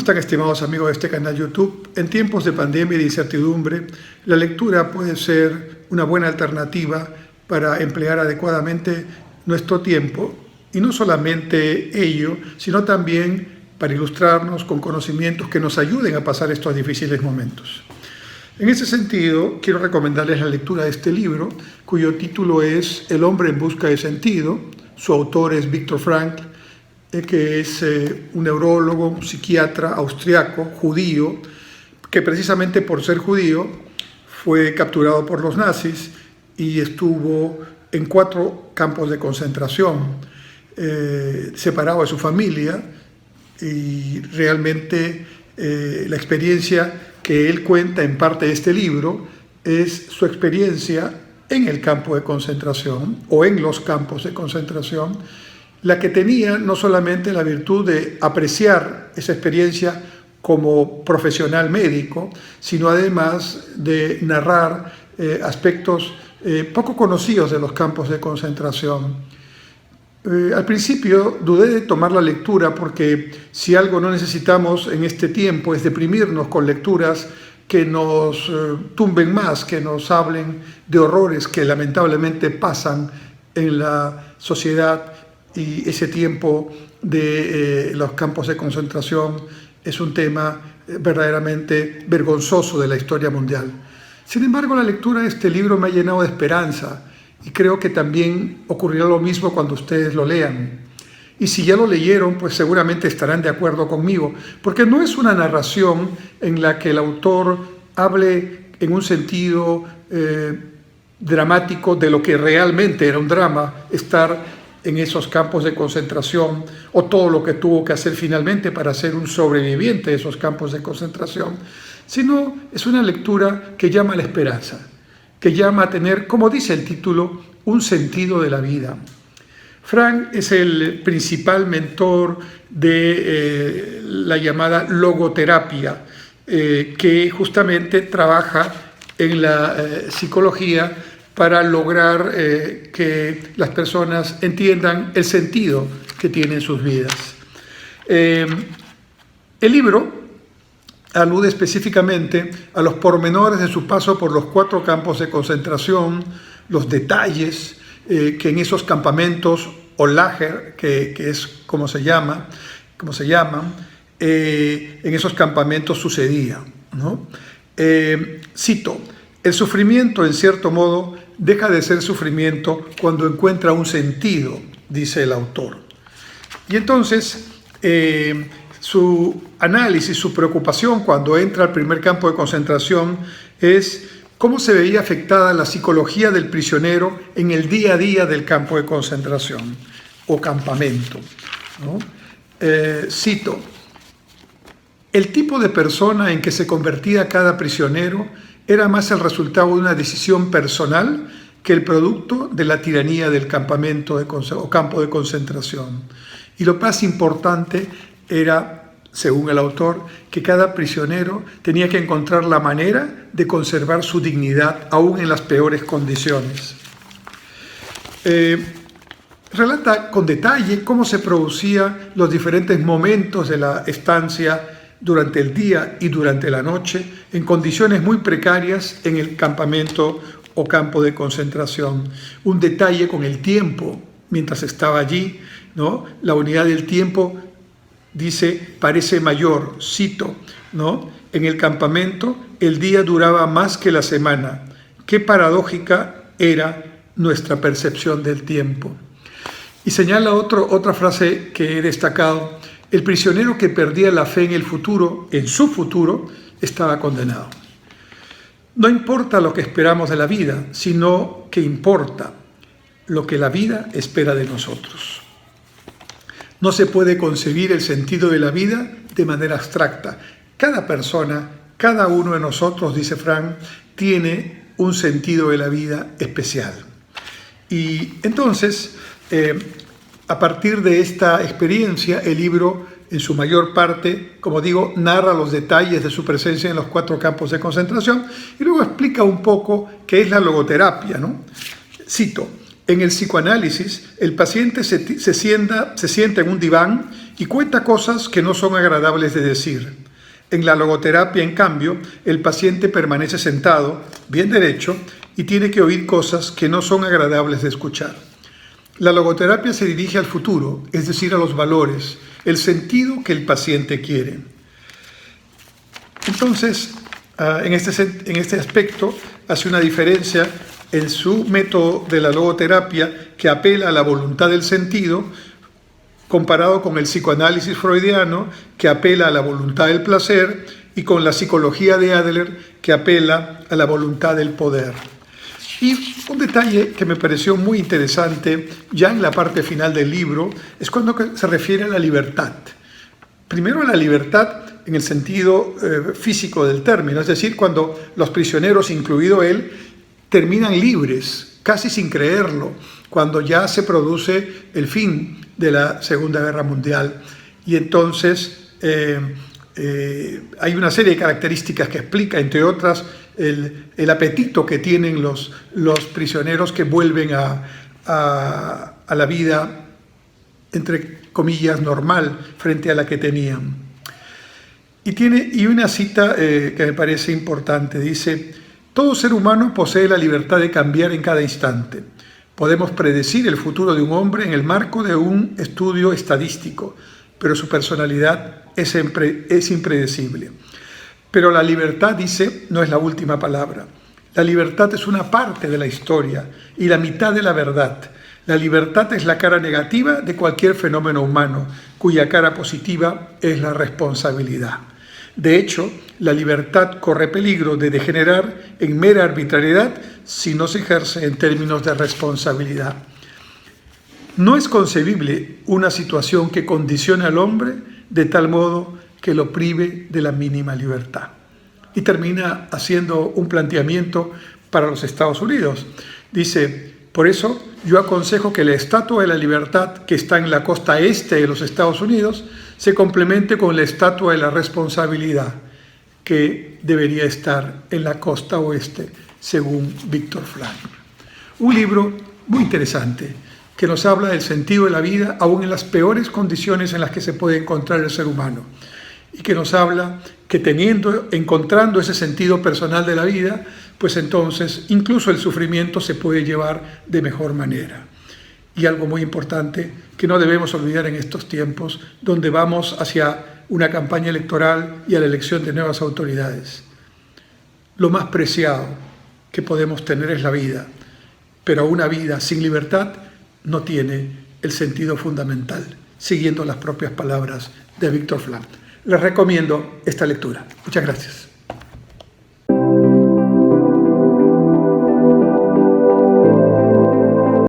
están, estimados amigos de este canal YouTube? En tiempos de pandemia y de incertidumbre, la lectura puede ser una buena alternativa para emplear adecuadamente nuestro tiempo, y no solamente ello, sino también para ilustrarnos con conocimientos que nos ayuden a pasar estos difíciles momentos. En ese sentido, quiero recomendarles la lectura de este libro, cuyo título es El hombre en busca de sentido. Su autor es Viktor Frankl, que es un neurólogo, un psiquiatra austriaco, judío, que precisamente por ser judío fue capturado por los nazis y estuvo en 4 campos de concentración, separado de su familia, y realmente la experiencia que él cuenta en parte de este libro es su experiencia en el campo de concentración o en los campos de concentración, la que tenía no solamente la virtud de apreciar esa experiencia como profesional médico, sino además de narrar aspectos poco conocidos de los campos de concentración. Al principio dudé de tomar la lectura porque si algo no necesitamos en este tiempo es deprimirnos con lecturas que nos tumben más, que nos hablen de horrores que lamentablemente pasan en la sociedad. Y ese tiempo de los campos de concentración es un tema verdaderamente vergonzoso de la historia mundial. Sin embargo, la lectura de este libro me ha llenado de esperanza y creo que también ocurrirá lo mismo cuando ustedes lo lean. Y si ya lo leyeron, pues seguramente estarán de acuerdo conmigo, porque no es una narración en la que el autor hable en un sentido dramático de lo que realmente era un drama, estar en esos campos de concentración, o todo lo que tuvo que hacer finalmente para ser un sobreviviente de esos campos de concentración, sino es una lectura que llama a la esperanza, que llama a tener, como dice el título, un sentido de la vida. Frank es el principal mentor de la llamada logoterapia, que justamente trabaja en la psicología para lograr que las personas entiendan el sentido que tienen sus vidas. El libro alude específicamente a los pormenores de su paso por los 4 campos de concentración, los detalles que en esos campamentos, o lager, que es como se llaman, en esos campamentos sucedía, ¿no? Cito: el sufrimiento, en cierto modo, deja de ser sufrimiento cuando encuentra un sentido, dice el autor. Y entonces, su análisis, su preocupación cuando entra al primer campo de concentración es cómo se veía afectada la psicología del prisionero en el día a día del campo de concentración o campamento, ¿no? Cito: el tipo de persona en que se convertía cada prisionero era más el resultado de una decisión personal que el producto de la tiranía del campamento o campo de concentración. Y lo más importante era, según el autor, que cada prisionero tenía que encontrar la manera de conservar su dignidad aún en las peores condiciones. Relata con detalle cómo se producían los diferentes momentos de la estancia durante el día y durante la noche, en condiciones muy precarias en el campamento o campo de concentración. Un detalle con el tiempo, mientras estaba allí, ¿no? La unidad del tiempo, dice, parece mayor, cito, ¿no? En el campamento el día duraba más que la semana. Qué paradójica era nuestra percepción del tiempo. Y señala otra frase que he destacado: el prisionero que perdía la fe en el futuro, en su futuro, estaba condenado. No importa lo que esperamos de la vida, sino que importa lo que la vida espera de nosotros. No se puede concebir el sentido de la vida de manera abstracta. Cada persona, cada uno de nosotros, dice Frank, tiene un sentido de la vida especial. Y entonces, a partir de esta experiencia, el libro, en su mayor parte, como digo, narra los detalles de su presencia en los 4 campos de concentración y luego explica un poco qué es la logoterapia, ¿no? Cito: En el psicoanálisis, el paciente se sienta en un diván y cuenta cosas que no son agradables de decir. En la logoterapia, en cambio, el paciente permanece sentado, bien derecho, y tiene que oír cosas que no son agradables de escuchar. La logoterapia se dirige al futuro, es decir, a los valores, el sentido que el paciente quiere. Entonces, en este aspecto, hace una diferencia en su método de la logoterapia que apela a la voluntad del sentido, comparado con el psicoanálisis freudiano que apela a la voluntad del placer y con la psicología de Adler que apela a la voluntad del poder. Y un detalle que me pareció muy interesante ya en la parte final del libro es cuando se refiere a la libertad. Primero a la libertad en el sentido físico del término, es decir, cuando los prisioneros, incluido él, terminan libres, casi sin creerlo, cuando ya se produce el fin de la Segunda Guerra Mundial. Y entonces hay una serie de características que explica, entre otras, el apetito que tienen los prisioneros que vuelven a la vida, entre comillas, normal frente a la que tenían. Y una cita que me parece importante, dice: todo ser humano posee la libertad de cambiar en cada instante. Podemos predecir el futuro de un hombre en el marco de un estudio estadístico, pero su personalidad es impredecible. Pero la libertad, dice, no es la última palabra. La libertad es una parte de la historia y la mitad de la verdad. La libertad es la cara negativa de cualquier fenómeno humano, cuya cara positiva es la responsabilidad. De hecho, la libertad corre peligro de degenerar en mera arbitrariedad si no se ejerce en términos de responsabilidad. No es concebible una situación que condicione al hombre de tal modo que lo prive de la mínima libertad. Y termina haciendo un planteamiento para los Estados Unidos. Dice: por eso yo aconsejo que la Estatua de la Libertad, que está en la costa este de los Estados Unidos, se complemente con la Estatua de la Responsabilidad, que debería estar en la costa oeste, según Viktor Frankl. Un libro muy interesante que nos habla del sentido de la vida, aún en las peores condiciones en las que se puede encontrar el ser humano, y que nos habla que encontrando ese sentido personal de la vida, pues entonces incluso el sufrimiento se puede llevar de mejor manera. Y algo muy importante que no debemos olvidar en estos tiempos, donde vamos hacia una campaña electoral y a la elección de nuevas autoridades. Lo más preciado que podemos tener es la vida, pero una vida sin libertad no tiene el sentido fundamental, siguiendo las propias palabras de Viktor Frankl. Les recomiendo esta lectura. Muchas gracias.